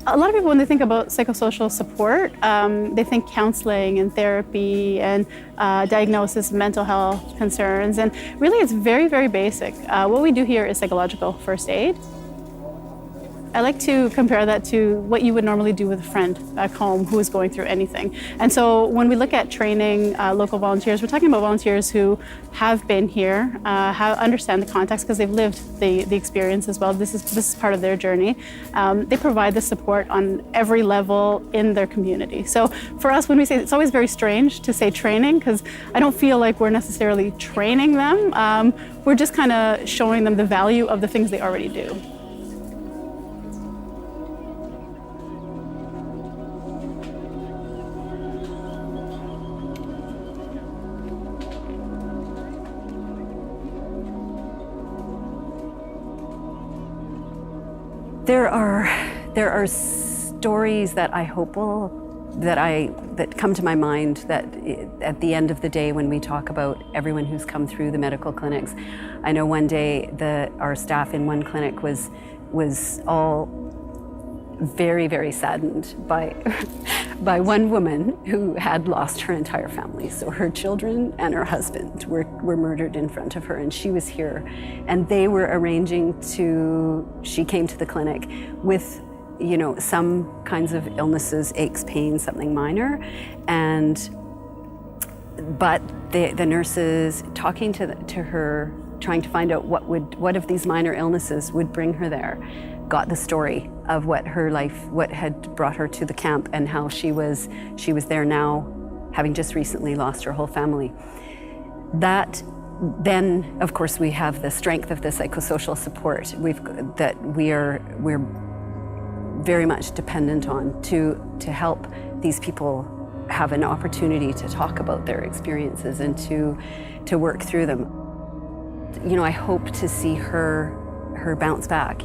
A lot of people, when they think about psychosocial support, they think counseling and therapy and diagnosis of mental health concerns. And really, it's very, very basic. What we do here is psychological first aid. I like to compare that to what you would normally do with a friend back home who is going through anything. And so when we look at training local volunteers, we're talking about volunteers who have been here, understand the context because they've lived the experience as well. This is part of their journey. They provide the support on every level in their community. So for us, when we say, it's always very strange to say training because I don't feel like we're necessarily training them. We're just kind of showing them the value of the things they already do. There are stories that I hope that come to my mind that at the end of the day when we talk about everyone who's come through the medical clinics. I know one day our staff in one clinic was all very, very saddened by one woman who had lost her entire family. So her children and her husband were murdered in front of her, and she was here. And they were arranging she came to the clinic with, some kinds of illnesses, aches, pains, something minor. But the nurses talking to her, trying to find out what of these minor illnesses would bring her there, got the story of what had brought her to the camp and how she was there now, having just recently lost her whole family. Then, of course, we have the strength of the psychosocial support we're very much dependent on to help these people have an opportunity to talk about their experiences and to work through them. I hope to see her bounce back.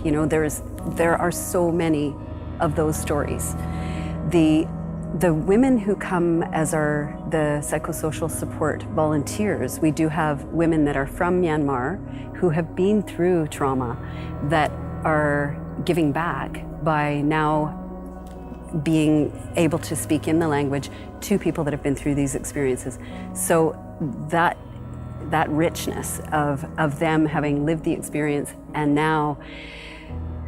There are so many of those stories. The women who come as the psychosocial support volunteers, we do have women that are from Myanmar who have been through trauma that are giving back by now being able to speak in the language to people that have been through these experiences. So that richness of them having lived the experience and now,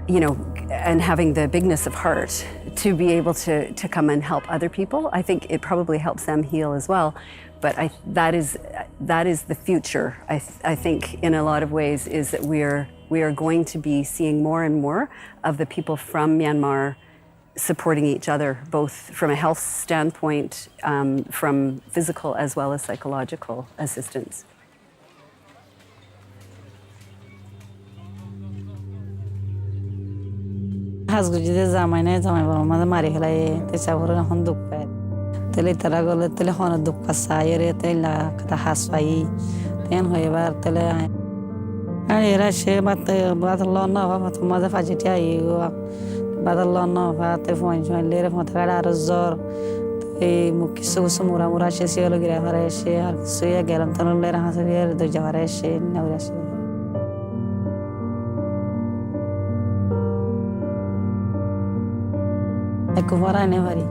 and having the bigness of heart to be able to come and help other people, I think it probably helps them heal as well. But that is the future. I think in a lot of ways is that we are going to be seeing more and more of the people from Myanmar supporting each other, both from a health standpoint, from physical as well as psychological assistance. হাজগুজিতে জামাই বড় মাঝে মারি ফেলাই তেসা ভরে এখন দুঃখ পায় তেলে তারা গলে তেলে হন দুঃখ পাসা এরে তেলা কথা হাস পাই তেন হয়ে এবার তেলে আর এরা সে বাতাল না বা মাঝে ফাজিটি আই বাতাল না বা তে ফোন লেরে মাথা কাটা আর জ্বর এই কিছু কিছু মুরা সে সিওলো গিরা হারে সে আর কিছু গেলাম তার লেরে হাসে দরজা হারে সে নাউরা সে Ekuvarane vari.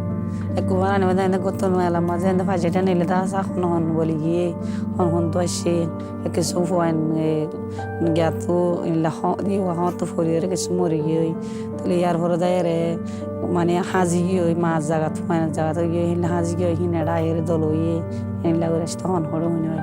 Ekuvarane vadane gotton mala mazenda fajeta nile da sa hon boligi hon to she ekesofu an gato in la hodi wa hato foriere ke sumorigi tele yar horodare mane hazigi ma jaga to mana jaga to ye hin hazigi hin da ere doloye en la goresta hon hodo hone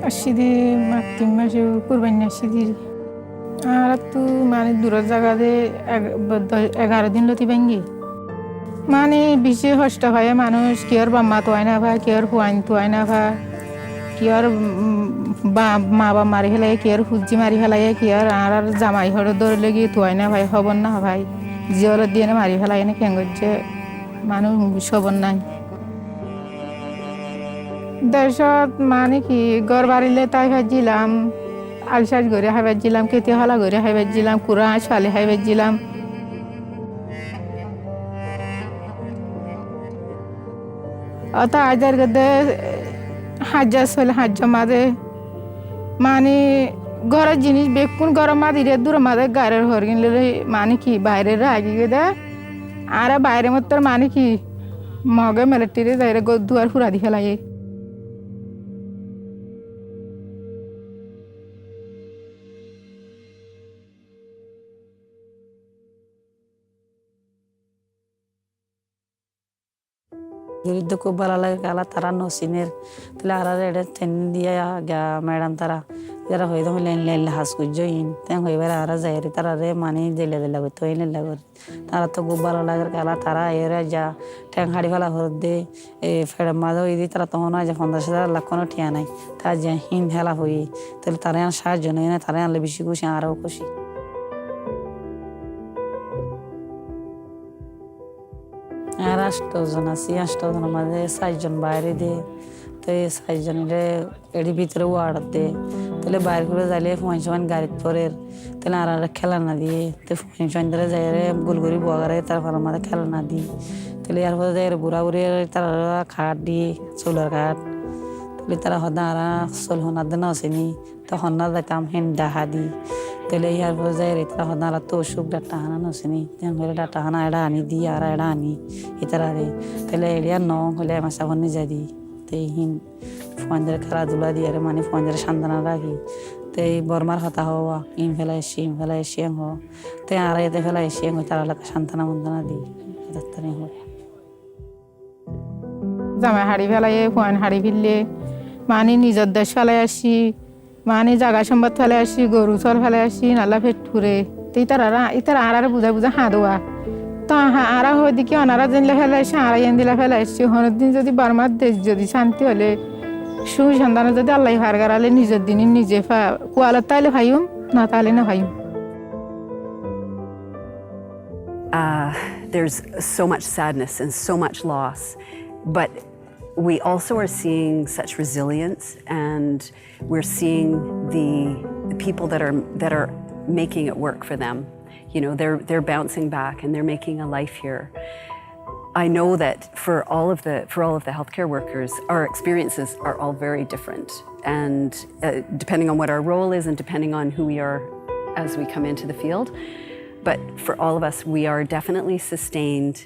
Ashidi matimma jo kurbanya ashidi aratu mane dura jaga de 11 din loti bangi mane bishe hosta bhaya manush kior bamma to aina bha kior huain to aina bha kior ma ba mari helai kior hujji mari helai kior arar jamai hodo dor legi to aina bhai hobon na bhai jior diene mari helai ne kengojje manu shobon nai দেশত মানে কি ঘর বাড়িলে তাই ভাজিলাম আলসাজ করে হাইবাজিলাম কেতে হলা করে হাইবাজিলাম কুড়া আঁশালে হাইবাজিলাম অত আজার গদে হাজার চলে হাজার মাঝে মানে ঘরের জিনিস বেকুন গরম মাঝে দূর মাঝে গাড়ির হর কিনলে মানে কি বাইরের আগে গেদে আর বাইরে মতো মানে কি মগে মেলেটিরে যাই দুয়ার ফুরা দি ফেলাই গরিব খুব ভালো লাগে কালা তারা নসিনের তাহলে আর এটা ট্রেন দিয়ে গা ম্যাডাম তারা যারা হয়ে তো লাইন লাইন হাস করছইন তেন হইবার আর যাই তারা রে মানে জেলে জেলা করতে হইলে লাগর তারা তো খুব ভালো লাগে কালা তারা এরা যা ঠ্যাং হাড়ি ফেলা হর দে ফেড়ে মাঝে হয়ে দিয়ে তারা তখন যে 50,000 লাখ কোনো ঠিয়া নাই তার যে হিন হেলা হই তাহলে তারা সাহায্য নেই না তারা আনলে বেশি খুশি আরও খুশি আর 8জন আছি 8জনের মাঝে 4জন বাইরে দে তো এই 4জনের এডি ভিতরে ওয়ার্ড দে তাহলে বাইরে করে যাইলে ফোন গাড়িত পরে তাহলে আর খেলা না দিয়ে তো ফোন ধরে যাই গোলগরি বোয়াগারে তারপর আমাদের খেলা না দিই তাহলে এর পরে যাই বুড়া বুড়ি তারা খাট দিয়ে চুলার খাট তাহলে তারা হদা আর চল হনার দিন আসেনি তখন না যাইতাম হেন ডাহা দি তাহলে ইয়ার পরে যাই তারা হদা তো অসুখ ডাক্তা হানা নসেনি তেন হলে ডাক্তা হানা এটা আনি দি আর এটা আনি এতারা রে তাহলে এরিয়ার ন হলে আমার সাবন নিজা দি তো হিন ফোনদের খেলাধুলা দিয়ে মানে ফোনদের সান্ত্বনা রাখি তো এই বর্মার হতা হওয়া ইম ফেলা এসি হ তো আর এতে ফেলা এসি হই তারা এলাকা সান্ত্বনা মন্তনা দিই ডাক্তারে হয় জামাই হাড়ি ফেলাই ফোন হাড়ি ফিরলে মানে নিজের দেশ ফেলাই আসি মানে জাগা সম্পদ ফেলে আসি গরু চল ফেলে আসি নালা ফেট ঠুরে তো ইতারা আর বুঝা বুঝা হাঁদোয়া তো আরা হয়ে দিকে অনারা জানলে ফেলে আসি আড়াই এন দিলে ফেলে আসছি হনের দিন যদি বারমার দেশ যদি শান্তি হলে সুসন্ধানে যদি আল্লাহ হার গাড়ালে নিজের দিনই নিজে কুয়ালার তাইলে ভাইম না তাহলে না ভাইম There's so much sadness and so much loss, but we also are seeing such resilience, and we're seeing the people that are making it work for them. You know, they're bouncing back and they're making a life here. I know that for all of the healthcare workers, our experiences are all very different, and depending on what our role is and depending on who we are as we come into the field. But for all of us, we are definitely sustained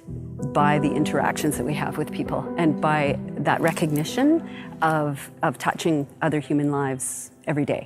by the interactions that we have with people and by that recognition of touching other human lives every day.